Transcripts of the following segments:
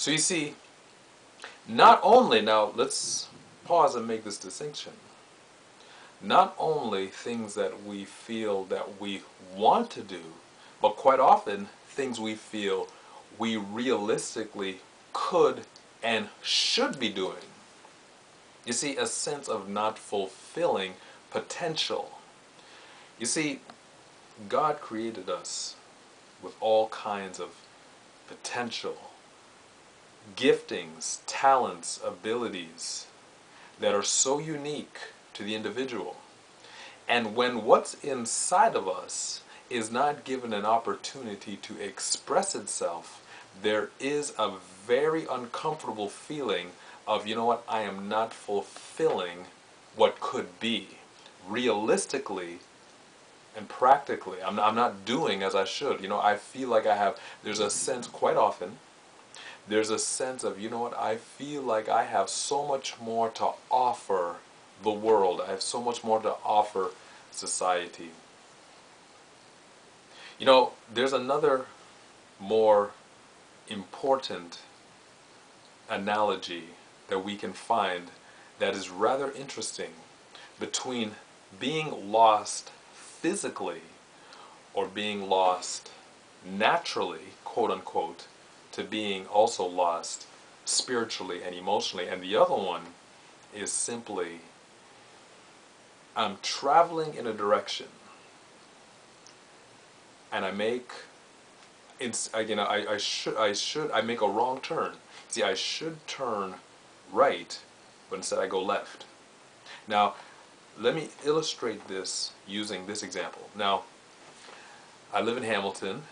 So you see, not only, now let's pause and make this distinction. Not only things that we feel that we want to do, but quite often things we feel we realistically could and should be doing. You see, a sense of not fulfilling potential. You see, God created us with all kinds of potential, giftings, talents, abilities that are so unique to the individual. And when what's inside of us is not given an opportunity to express itself, there is a very uncomfortable feeling of, you know what, I am not fulfilling what could be. Realistically and practically, I'm not doing as I should. I feel like there's a sense quite often, there's a sense of, you know what, I feel like I have so much more to offer the world. I have so much more to offer society. There's another more important analogy that we can find that is rather interesting between being lost physically or being lost naturally, quote unquote, to being also lost spiritually and emotionally. And the other one is simply, I'm traveling in a direction and I make I make a wrong turn. See, I should turn right, but instead I go left. Now, let me illustrate this using this example. Now, I live in Hamilton,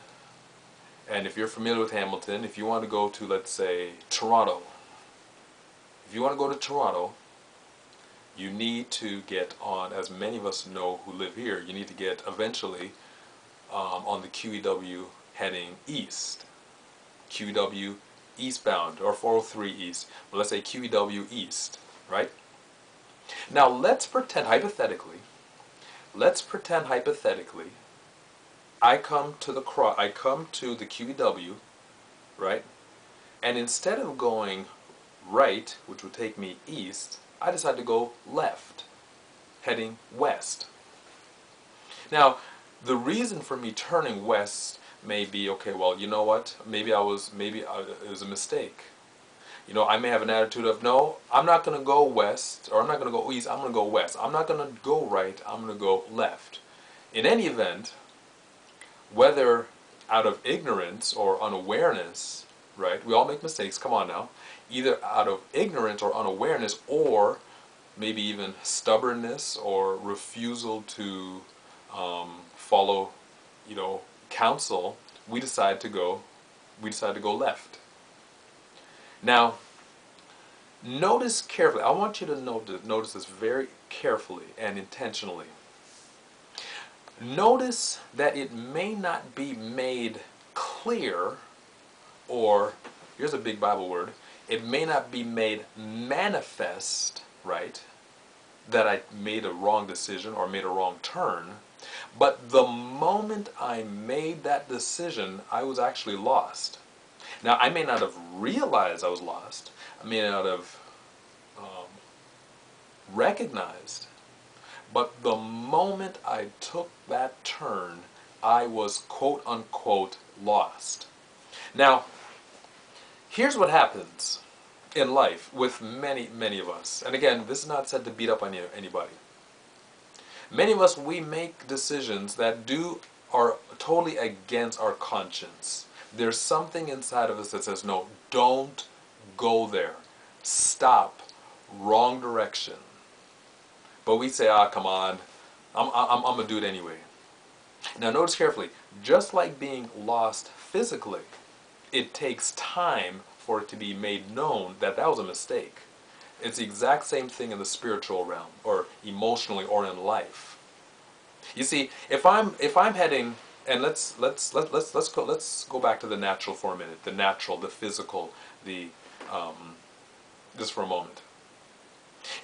and if you're familiar with Hamilton, if you want to go to, let's say, Toronto, if you want to go to Toronto, you need to get on, as many of us know who live here, you need to get eventually on the QEW heading east. QEW eastbound, or 403 east, but let's say QEW east, right? Now let's pretend hypothetically, I come to the QEW, right? And instead of going right, which would take me east, I decide to go left, heading west. Now, the reason for me turning west may be, okay, well, you know what? Maybe it was a mistake. I may have an attitude of, no, I'm not going to go west, or I'm not going to go east, I'm going to go west. I'm not going to go right, I'm going to go left. In any event, whether out of ignorance or unawareness, right? We all make mistakes, come on now. Either out of ignorance or unawareness, or maybe even stubbornness or refusal to follow, counsel, we decide to go left. Now, notice carefully. I want you to notice this very carefully and intentionally. Notice that it may not be made clear, or, here's a big Bible word, it may not be made manifest, right, that I made a wrong decision or made a wrong turn, but the moment I made that decision, I was actually lost. Now, I may not have realized I was lost. I may not have recognized. But the moment I took that turn, I was quote unquote lost. Now, here's what happens in life with many, many of us. And again, this is not said to beat up on anybody. Many of us, we make decisions that are totally against our conscience. There's something inside of us that says, no, don't go there. Stop. Wrong direction. But we say, come on, I'm going to do it anyway. Now notice carefully, just like being lost physically, it takes time for it to be made known that that was a mistake. It's the exact same thing in the spiritual realm, or emotionally, or in life. You see, if I'm heading, and let's go back to the natural for a minute, the natural, the physical, just for a moment.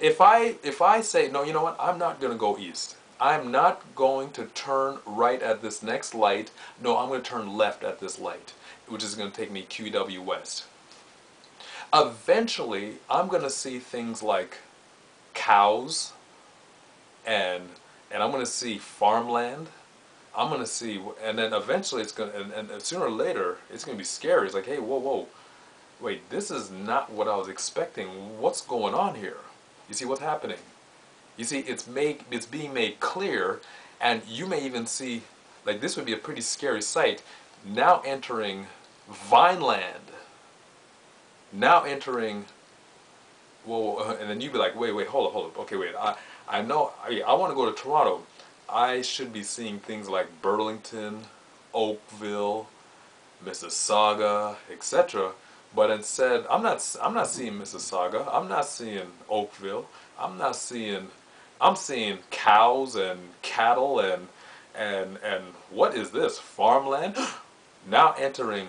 If I say, no, you know what, I'm not going to go east. I'm not going to turn right at this next light. No, I'm going to turn left at this light, which is going to take me QEW west. eventually I'm going to see things like cows, and I'm going to see farmland. I'm going to see, and then eventually it's going to, and sooner or later it's going to be scary. It's like, hey, whoa, whoa, wait, this is not what I was expecting. What's going on here? You see what's happening? You see, it's being made clear, and you may even see, like, this would be a pretty scary sight, now entering Vineland, now entering, whoa, and then you'd be like, wait, hold up, okay, wait, I know, I want to go to Toronto. I should be seeing things like Burlington, Oakville, Mississauga, etc. But instead, I'm not seeing Mississauga. I'm not seeing Oakville. I'm seeing cows and cattle and what is this? Farmland? Now entering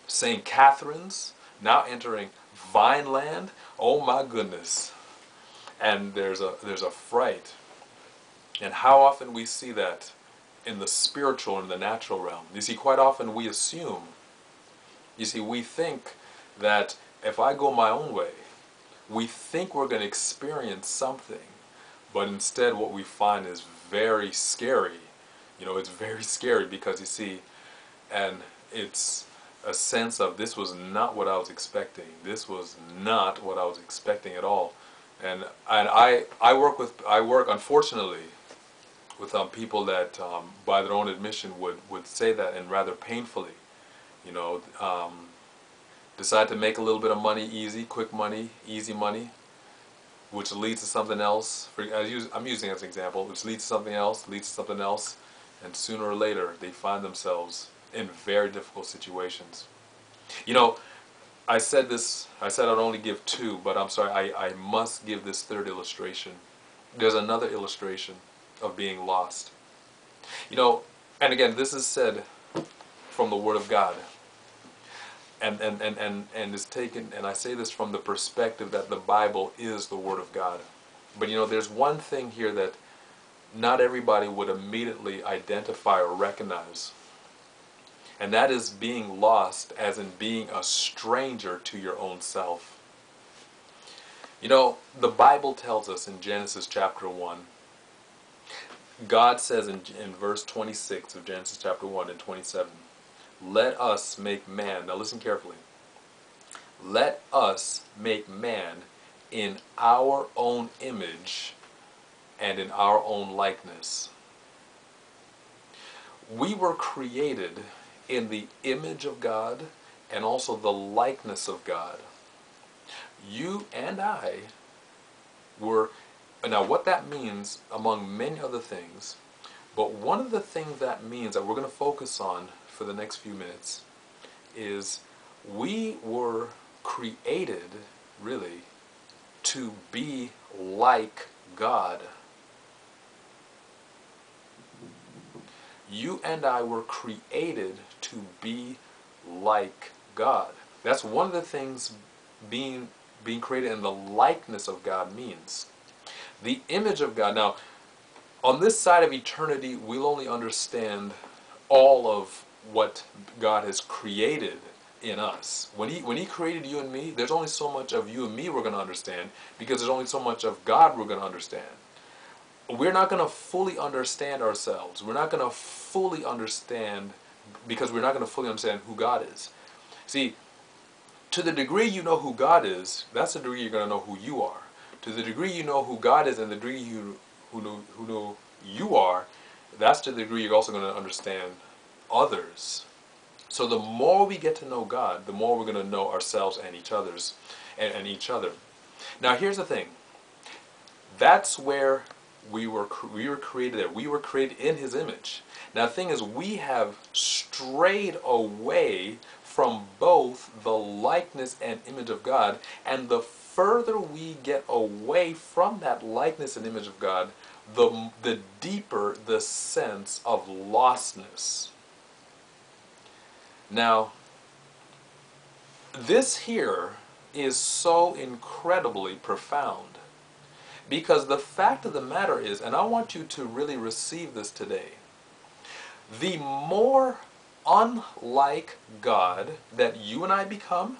St. Catharines. Now entering Vineland. Oh my goodness! And there's a fright. And how often we see that in the spiritual and the natural realm. You see, quite often we assume, you see, we think that if I go my own way, we think we're going to experience something, but instead what we find is very scary. You know, it's very scary because, you see, and it's a sense of, this was not what I was expecting. This was not what I was expecting at all. And I work unfortunately with people that by their own admission would say that, and rather painfully, you know, decide to make a little bit of money easy, quick money, easy money, which leads to something else. I'm using as an example, which leads to something else, and sooner or later they find themselves in very difficult situations. You know, I said I'd only give two, but I'm sorry, I must give this third illustration. There's another illustration of being lost. You know, and again, this is said from the Word of God. And is taken, and I say this from the perspective that the Bible is the Word of God. But you know, there's one thing here that not everybody would immediately identify or recognize. And that is being lost, as in being a stranger to your own self. You know, the Bible tells us in Genesis chapter 1, God says in verse 26 of Genesis chapter 1 and 27, let us make man, now listen carefully, let us make man in our own image and in our own likeness. We were created in the image of God and also the likeness of God. You and I were, now what that means, among many other things, but one of the things that means that we're going to focus on for the next few minutes is we were created, really, to be like God. You and I were created to be like God. That's one of the things being created in the likeness of God means. The image of God. Now, on this side of eternity, we'll only understand all of what God has created in us. When he created you and me, there's only so much of you and me we're going to understand, because there's only so much of God we're going to understand. We're not going to fully understand ourselves. We're not going to fully understand, because we're not going to fully understand who God is. See, to the degree you know who God is, that's the degree you're going to know who you are. To the degree you know who God is and the degree who know you are, that's to the degree you're also going to understand others. So the more we get to know God, the more we're going to know ourselves and each other's and each other. Now here's the thing. That's where we were created there. We were created in His image. Now the thing is, we have strayed away from both the likeness and image of God, and the further we get away from that likeness and image of God, the deeper the sense of lostness. Now, this here is so incredibly profound, because the fact of the matter is, and I want you to really receive this today, the more unlike God that you and I become,